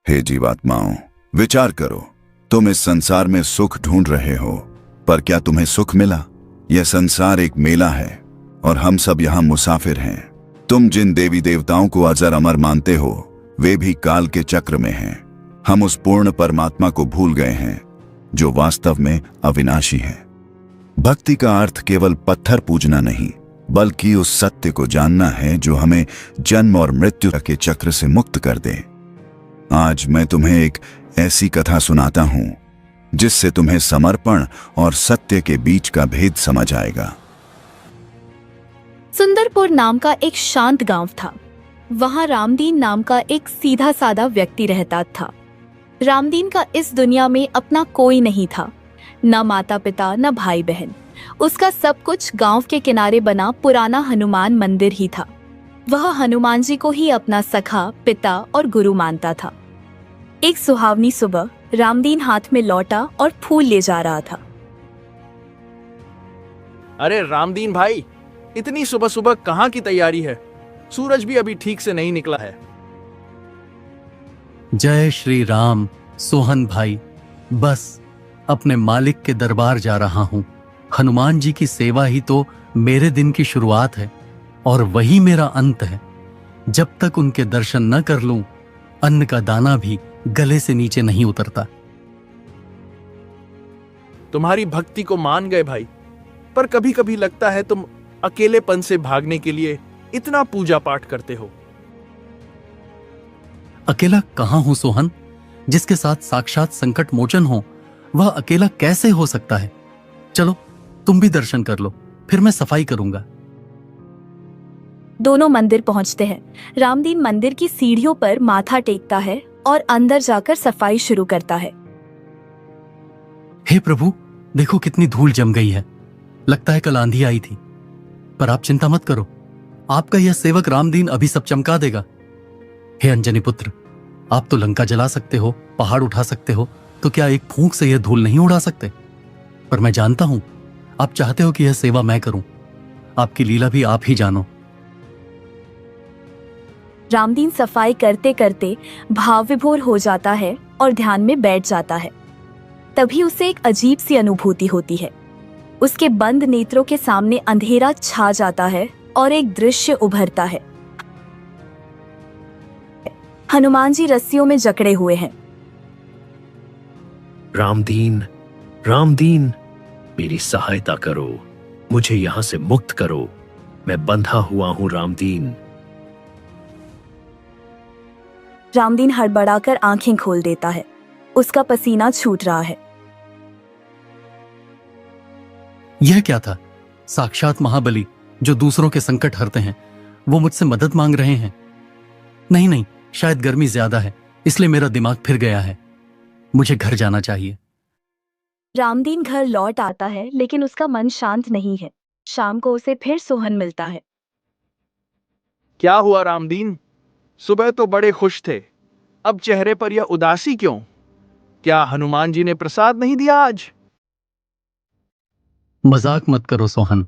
हे जीवात्माओं, विचार करो। तुम इस संसार में सुख ढूंढ रहे हो, पर क्या तुम्हें सुख मिला? यह संसार एक मेला है और हम सब यहाँ मुसाफिर हैं। तुम जिन देवी देवताओं को अजर अमर मानते हो, वे भी काल के चक्र में हैं। हम उस पूर्ण परमात्मा को भूल गए हैं, जो वास्तव में अविनाशी है। भक्ति का अर्थ केवल पत्थर पूजना नहीं, बल्कि उस सत्य को जानना है जो हमें जन्म और मृत्यु के चक्र से मुक्त कर दे। आज मैं तुम्हें एक ऐसी कथा सुनाता हूं जिससे तुम्हें समर्पण और सत्य के बीच का भेद समझ आएगा। सुंदरपुर नाम का एक शांत गांव था। वहां रामदीन नाम का एक सीधा साधा व्यक्ति रहता था। रामदीन का इस दुनिया में अपना कोई नहीं था, न माता पिता न भाई बहन। उसका सब कुछ गांव के किनारे बना पुराना हनुमान मंदिर ही था। वह हनुमान जी को ही अपना सखा, पिता और गुरु मानता था। एक सुहावनी सुबह रामदीन हाथ में लौटा और फूल ले जा रहा था। अरे रामदीन भाई, इतनी सुबह सुबह कहाँ की तैयारी है? सूरज भी अभी ठीक से नहीं निकला है। जय श्री राम सोहन भाई, बस अपने मालिक के दरबार जा रहा हूं। हनुमान जी की सेवा ही तो मेरे दिन की शुरुआत है और वही मेरा अंत है। जब तक उनके दर्शन न कर लूं, अन्न का दाना भी गले से नीचे नहीं उतरता। तुम्हारी भक्ति को मान गए भाई, पर कभी कभी लगता है तुम अकेलेपन से भागने के लिए इतना पूजा पाठ करते हो। अकेला कहां हूं सोहन? जिसके साथ साक्षात संकट मोचन हो, वह अकेला कैसे हो सकता है? चलो तुम भी दर्शन कर लो, फिर मैं सफाई करूंगा। दोनों मंदिर पहुंचते हैं। रामदीन मंदिर की सीढ़ियों पर माथा टेकता है और अंदर जाकर सफाई शुरू करता है। हे प्रभु, देखो कितनी धूल जम गई है। लगता है कल आंधी आई थी। पर आप चिंता मत करो, आपका यह सेवक रामदीन अभी सब चमका देगा। हे अंजनी पुत्र, आप तो लंका जला सकते हो, पहाड़ उठा सकते हो, तो क्या एक फूंक से यह धूल नहीं उड़ा सकते? पर मैं जानता हूं आप चाहते हो कि यह सेवा मैं करूं। आपकी लीला भी आप ही जानो। रामदीन सफाई करते करते भाव विभोर हो जाता है और ध्यान में बैठ जाता है। तभी उसे एक अजीब सी अनुभूति होती है। उसके बंद नेत्रों के सामने अंधेरा छा जाता है और एक दृश्य उभरता है। हनुमान जी रस्सियों में जकड़े हुए हैं। रामदीन, रामदीन, मेरी सहायता करो, मुझे यहां से मुक्त करो। मैं बंधा हुआ हूं रामदीन। रामदीन हड़बड़ाकर आंखें खोल देता है। उसका पसीना छूट रहा है। यह क्या था? साक्षात महाबली जो दूसरों के संकट हरते हैं, वो मुझसे मदद मांग रहे हैं। नहीं नहीं, शायद गर्मी ज्यादा है, इसलिए मेरा दिमाग फिर गया है। मुझे घर जाना चाहिए। रामदीन घर लौट आता है, लेकिन उसका मन शांत नहीं है। शाम को उसे फिर सोहन मिलता है। क्या हुआ रामदीन? सुबह तो बड़े खुश थे, अब चेहरे पर यह उदासी क्यों? क्या हनुमान जी ने प्रसाद नहीं दिया आज? मजाक मत करो सोहन।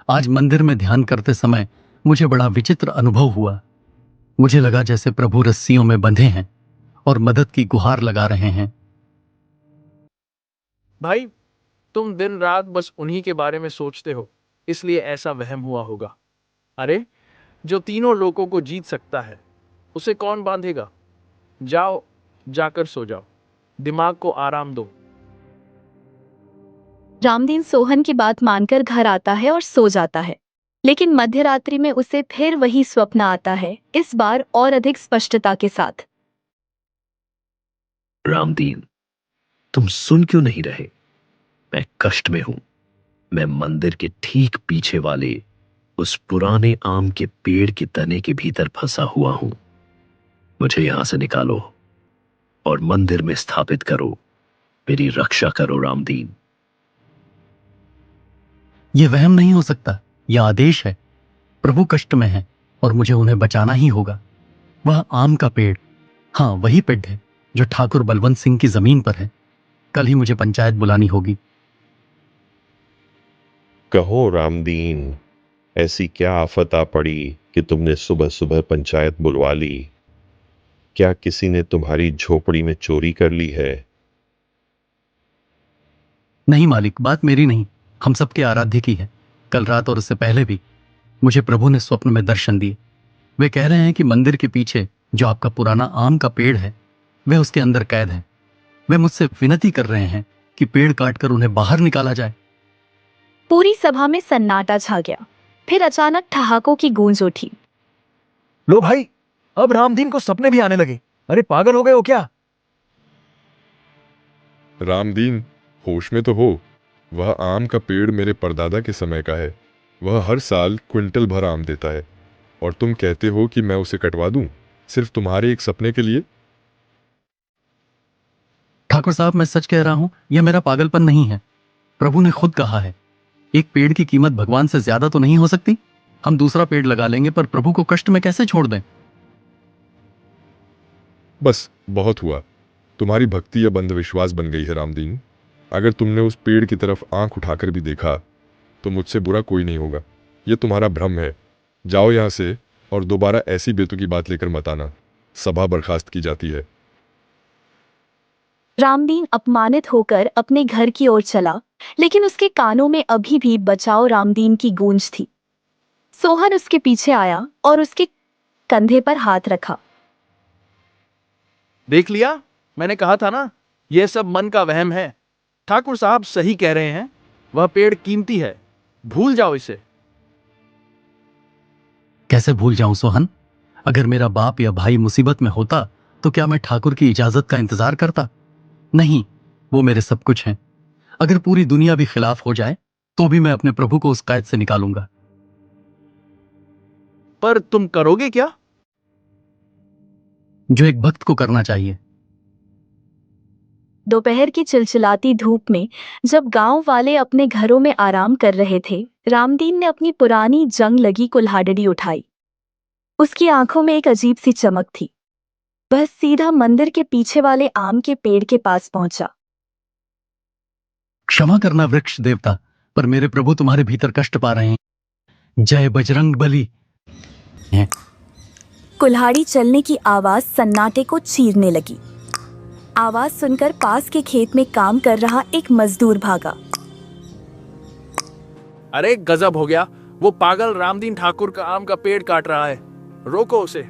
आज मंदिर में ध्यान करते समय मुझे बड़ा विचित्र अनुभव हुआ। मुझे लगा जैसे प्रभु रस्सियों में बंधे हैं और मदद की गुहार लगा रहे हैं। भाई, तुम दिन रात बस उन्हीं के बारे में सोचते हो, इसलिए ऐसा वहम हुआ होगा। अरे, जो तीनों लोगों को जीत सकता है, उसे कौन बांधेगा? जाओ, जाकर सो जाओ, दिमाग को आराम दो। रामदीन सोहन की बात मानकर घर आता है और सो जाता है। लेकिन मध्य रात्रि में उसे फिर वही स्वप्न आता है, इस बार और अधिक स्पष्टता के साथ। रामदीन, तुम सुन क्यों नहीं रहे? मैं कष्ट में हूं। मैं मंदिर के ठीक पीछे वाले उस पुराने आम के पेड़ के तने के भीतर फंसा हुआ हूं। मुझे यहां से निकालो और मंदिर में स्थापित करो। मेरी रक्षा करो रामदीन। यह वहम नहीं हो सकता, यह आदेश है। प्रभु कष्ट में है और मुझे उन्हें बचाना ही होगा। वह आम का पेड़, हाँ वही पेड़ है जो ठाकुर बलवंत सिंह की जमीन पर है। कल ही मुझे पंचायत बुलानी होगी। कहो रामदीन, ऐसी क्या आफत आ पड़ी कि तुमने सुबह सुबह पंचायत बुलवा ली? क्या किसी ने तुम्हारी झोपड़ी में चोरी कर ली है? नहीं मालिक, बात मेरी नहीं, हम सबके आराध्य की है। कल रात और उससे पहले भी मुझे प्रभु ने स्वप्न में दर्शन दिए। वे कह रहे हैं कि मंदिर के पीछे जो आपका पुराना आम का पेड़ है, वह उसके अंदर कैद है। वे मुझसे विनती कर रहे हैं कि पेड़ काटकर उन्हें बाहर निकाला जाए। पूरी सभा में सन्नाटा छा गया। फिर अचानक ठहाकों की गूंज उठी। लो भाई, अब रामदीन को सपने भी आने लगे। अरे पागल हो गए हो क्या? रामदीन, होश में तो हो। वह आम का पेड़ मेरे परदादा के समय का है। वह हर साल क्विंटल भर आम देता है और तुम कहते हो कि मैं उसे कटवा दूं सिर्फ तुम्हारे एक सपने के लिए? ठाकुर साहब, मैं सच कह रहा हूं, यह मेरा पागलपन नहीं है। प्रभु ने खुद कहा है, एक पेड़ की कीमत भगवान से ज्यादा तो नहीं हो सकती। हम दूसरा पेड़ लगा लेंगे, पर प्रभु को कष्ट में कैसे छोड़ दें? बस बहुत हुआ। तुम्हारी भक्ति अब अंधविश्वास बन गई है रामदीन। अगर तुमने उस पेड़ की तरफ आंख उठाकर भी देखा तो मुझसे बुरा कोई नहीं होगा। यह तुम्हारा भ्रम है। जाओ यहां से और दोबारा ऐसी बेतुकी बात लेकर मत आना। सभा बर्खास्त की जाती है। रामदीन अपमानित होकर अपने घर की ओर चला, लेकिन उसके कानों में अभी भी बचाओ रामदीन की गूंज थी। सोहन उसके पीछे आया और उसके कंधे पर हाथ रखा। देख लिया, मैंने कहा था ना, यह सब मन का वहम है। ठाकुर साहब सही कह रहे हैं, वह पेड़ कीमती है, भूल जाओ इसे। कैसे भूल जाऊं सोहन? अगर मेरा बाप या भाई मुसीबत में होता तो क्या मैं ठाकुर की इजाजत का इंतजार करता? नहीं, वो मेरे सब कुछ हैं। अगर पूरी दुनिया भी खिलाफ हो जाए तो भी मैं अपने प्रभु को उस कैद से निकालूंगा। पर तुम करोगे क्या? जो एक भक्त को करना चाहिए। दोपहर की चिलचिलाती धूप में जब गांव वाले अपने घरों में आराम कर रहे थे, रामदीन ने अपनी पुरानी जंग लगी कुल्हाड़ी उठाई। उसकी आंखों में एक अजीब सी चमक थी। वह सीधा मंदिर के पीछे वाले आम के पेड़ के पास पहुंचा। क्षमा करना वृक्ष देवता, पर मेरे प्रभु तुम्हारे भीतर कष्ट पा रहे हैं। जय बजरंग बली। कुल्हाड़ी चलने की आवाज सन्नाटे को चीरने लगी। आवाज सुनकर पास के खेत में काम कर रहा एक मजदूर भागा। अरे गजब हो गया, वो पागल रामदीन ठाकुर का आम का पेड़ काट रहा है, रोको उसे।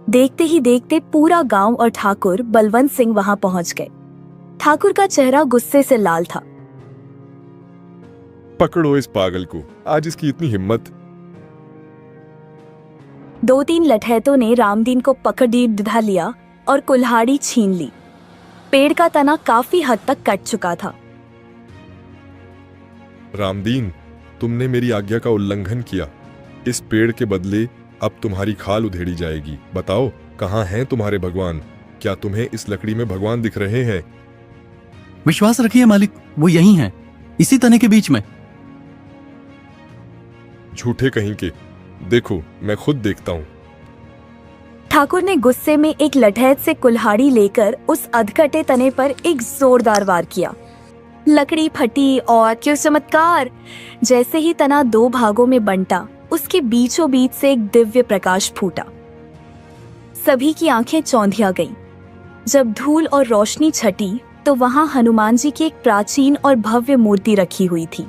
देखते ही देखते पूरा गांव और ठाकुर बलवंत सिंह वहां पहुंच गए। ठाकुर का चेहरा गुस्से से लाल था। पकड़ो इस पागल को, आज इसकी इतनी हिम्मत। 2-3 लठैतों ने रामदीन को पकड़ डिधा लिया और कुल्हाड़ी छीन ली। पेड़ का तना काफी हद तक कट चुका था। रामदीन, तुमने मेरी आज्ञा का उल्लंघन किया। इस पेड़ के बदले अब तुम्हारी खाल उधेड़ी जाएगी। बताओ, कहाँ हैं तुम्हारे भगवान? क्या तुम्हें इस लकड़ी में भगवान दिख रहे हैं? विश्वास रखिए मालिक, वो यही हैं, इसी तने के बीच में। झूठे कहीं के। देखो, मैं खुद देखता हूं। ठाकुर ने गुस्से में एक लठैत से कुल्हाड़ी लेकर उस अधकटे तने पर एक जोरदार वार किया। लकड़ी फटी और क्यों चमत्कार! जैसे ही तना 2 भागों में बंटा, उसके बीचों बीच से एक दिव्य प्रकाश फूटा। सभी की आंखें चौंधिया गईं। जब धूल और रोशनी छटी तो वहां हनुमान जी की एक प्राचीन और भव्य मूर्ति रखी हुई थी,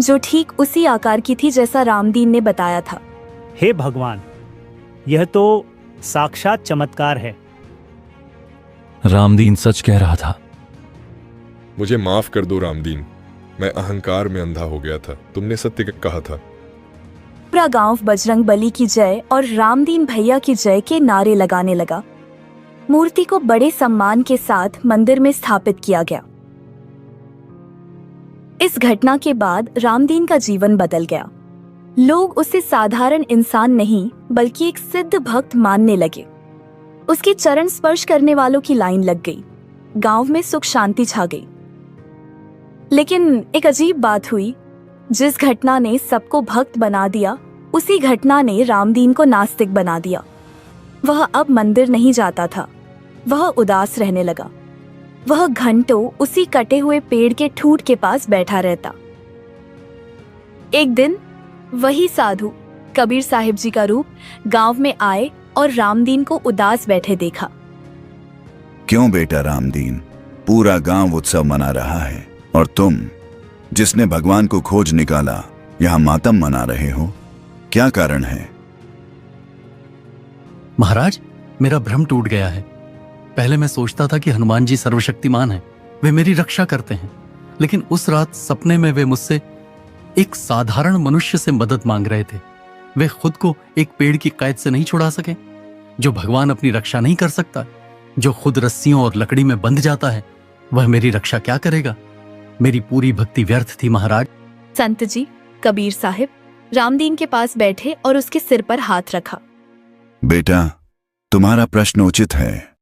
जो ठीक उसी आकार की थी जैसा रामदीन ने बताया था। हे भगवान, यह तो साक्षात चमत्कार है। रामदीन सच कह रहा था। मुझे माफ कर दो रामदीन, मैं अहंकार में अंधा हो गया था। तुमने सत्य कहा था। पूरा गांव बजरंग बली की जय और रामदीन भैया की जय के नारे लगाने लगा। मूर्ति को बड़े सम्मान के साथ मंदिर में स्थापित किया गया। इस घटना के बाद रामदीन का जीवन बदल गया। लोग उसे साधारण इंसान नहीं बल्कि एक सिद्ध भक्त मानने लगे। उसके चरण स्पर्श करने वालों की लाइन लग गई। गांव में सुख शांति छा गई। लेकिन एक अजीब बात हुई। जिस घटना ने सबको भक्त बना दिया, उसी घटना ने रामदीन को नास्तिक बना दिया। वह अब मंदिर नहीं जाता था। वह उदास रहने लगा। वह घंटों उसी कटे हुए पेड़ के ठूंठ के पास बैठा रहता। एक दिन वही साधु कबीर साहिब जी का रूप गांव में आए और रामदीन को उदास बैठे देखा। क्यों बेटा रामदीन, पूरा गांव उत्सव मना रहा है और तुम, जिसने भगवान को खोज निकाला, यहां मातम मना रहे हो? क्या कारण है? महाराज, मेरा भ्रम टूट गया है। पहले मैं सोचता था कि हनुमान जी सर्वशक्तिमान हैं, वे मेरी रक्षा करते हैं, लेकिन उस रात सपने में वे मुझसे एक साधारण मनुष्य से मदद मांग रहे थे। वे खुद को एक पेड़ की कैद से नहीं छुड़ा सके। जो भगवान अपनी रक्षा नहीं कर सकता, जो खुद रस्सियों और लकड़ी में बंध जाता है, वह मेरी रक्षा क्या करेगा? मेरी पूरी भक्ति व्यर्थ थी महाराज। संत जी, कबीर साहिब रामदीन के पास बैठे और उसके सिर पर हाथ रखा। बेटा, तुम्हारा प्रश्न उचित है,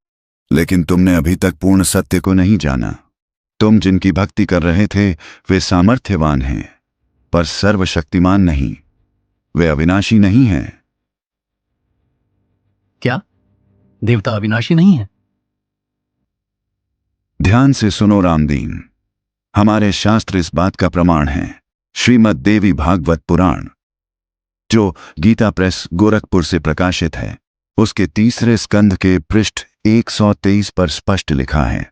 लेकिन तुमने अभी तक पूर्ण सत्य को नहीं जाना। तुम जिनकी भक्ति कर रहे थे वे सामर्थ्यवान हैं, पर सर्वशक्तिमान नहीं। वे अविनाशी नहीं हैं। क्या देवता अविनाशी नहीं है? ध्यान से सुनो रामदीन, हमारे शास्त्र इस बात का प्रमाण है। श्रीमद् देवी भागवत पुराण, जो गीता प्रेस गोरखपुर से प्रकाशित है, उसके 3 स्कंध के पृष्ठ 123 पर स्पष्ट लिखा है।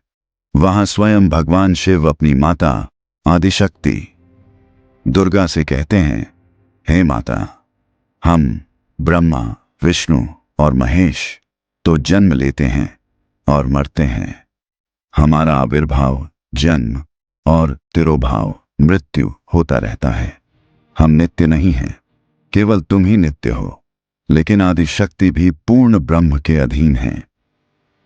वहां स्वयं भगवान शिव अपनी माता आदिशक्ति दुर्गा से कहते हैं, हे माता, हम ब्रह्मा, विष्णु और महेश तो जन्म लेते हैं और मरते हैं। हमारा आविर्भाव, जन्म और तिरोभाव, मृत्यु होता रहता है। हम नित्य नहीं हैं, केवल तुम ही नित्य हो। लेकिन आदिशक्ति भी पूर्ण ब्रह्म के अधीन है।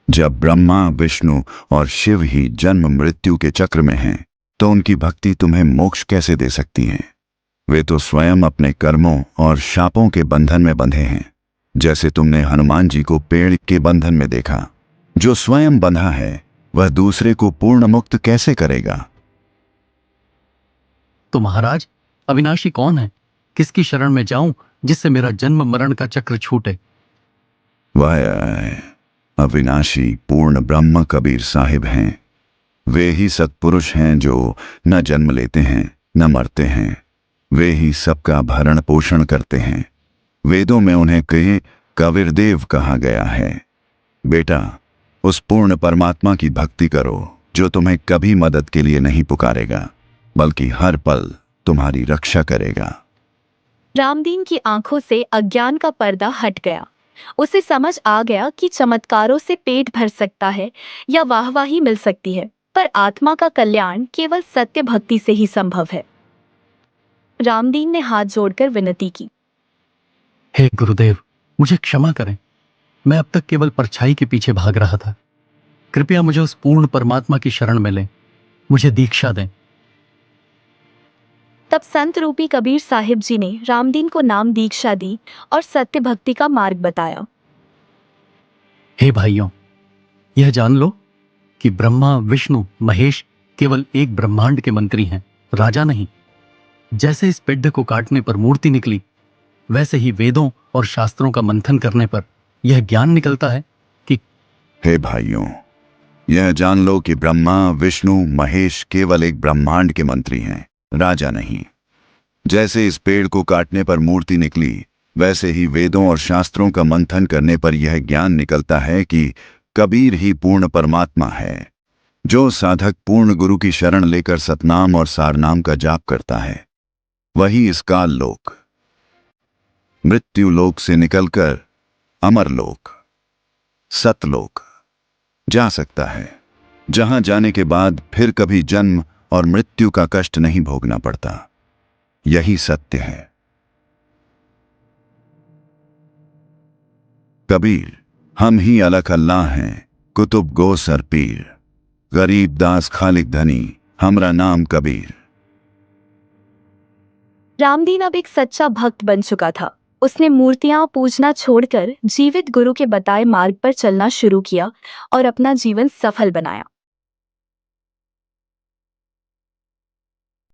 जब ब्रह्मा, विष्णु और शिव ही जन्म मृत्यु के चक्र में हैं, तो उनकी भक्ति तुम्हें मोक्ष कैसे दे सकती है? वे तो स्वयं अपने कर्मों और शापों के बंधन में बंधे हैं। जैसे तुमने हनुमान जी को पेड़ के बंधन में देखा। जो स्वयं बंधा है, वह दूसरे को पूर्ण मुक्त कैसे करेगा? तो महाराज, अविनाशी कौन है? किसकी शरण में जाऊं जिससे मेरा जन्म मरण का चक्र छूटे? वह अविनाशी पूर्ण ब्रह्म कबीर साहिब हैं। वे ही सत्पुरुष हैं जो न जन्म लेते हैं न मरते हैं। वे ही सबका भरण पोषण करते हैं। वेदों में उन्हें कबीर देव कहा गया है। बेटा, उस पूर्ण परमात्मा की भक्ति करो जो तुम्हें कभी मदद के लिए नहीं पुकारेगा, बल्कि हर पल तुम्हारी रक्षा करेगा। रामदीन की आंखों से अज्ञान का पर्दा हट गया। उसे समझ आ गया कि चमत्कारों से पेट भर सकता है या वाहवाही मिल सकती है, पर आत्मा का कल्याण केवल सत्य भक्ति से ही संभव है। रामदीन ने हाथ जोड़कर विनती की, हे गुरुदेव, मुझे क्षमा करें। मैं अब तक केवल परछाई के पीछे भाग रहा था। कृपया मुझे उस पूर्ण परमात्मा की शरण में लें। मुझे दीक्षा दें। तब संत रूपी कबीर साहिब जी ने रामदीन को नाम दीक्षा दी और सत्य भक्ति का मार्ग बताया। हे भाइयों, यह जान लो कि ब्रह्मा, विष्णु, महेश केवल एक ब्रह्मांड के मंत्री हैं, राजा नहीं। जैसे इस पेड़ को काटने पर मूर्ति निकली, वैसे ही वेदों और शास्त्रों का मंथन करने पर यह ज्ञान निकलता है कि हे भाइयों, यह जान लो कि ब्रह्मा, विष्णु, महेश केवल एक ब्रह्मांड के मंत्री हैं, राजा नहीं। जैसे इस पेड़ को काटने पर मूर्ति निकली, वैसे ही वेदों और शास्त्रों का मंथन करने पर यह ज्ञान निकलता है कि कबीर ही पूर्ण परमात्मा है। जो साधक पूर्ण गुरु की शरण लेकर सतनाम और सारनाम का जाप करता है, वही इस काल लोक, मृत्यु लोक से निकलकर अमर लोक, सतलोक जा सकता है, जहां जाने के बाद फिर कभी जन्म और मृत्यु का कष्ट नहीं भोगना पड़ता। यही सत्य है। कबीर, हम ही अलग अल्लाह हैं, कुतुब गो सर पीर, गरीब दास खालिक धनी, हमरा नाम कबीर। रामदीन अब एक सच्चा भक्त बन चुका था। उसने मूर्तियां पूजना छोड़कर जीवित गुरु के बताए मार्ग पर चलना शुरू किया और अपना जीवन सफल बनाया।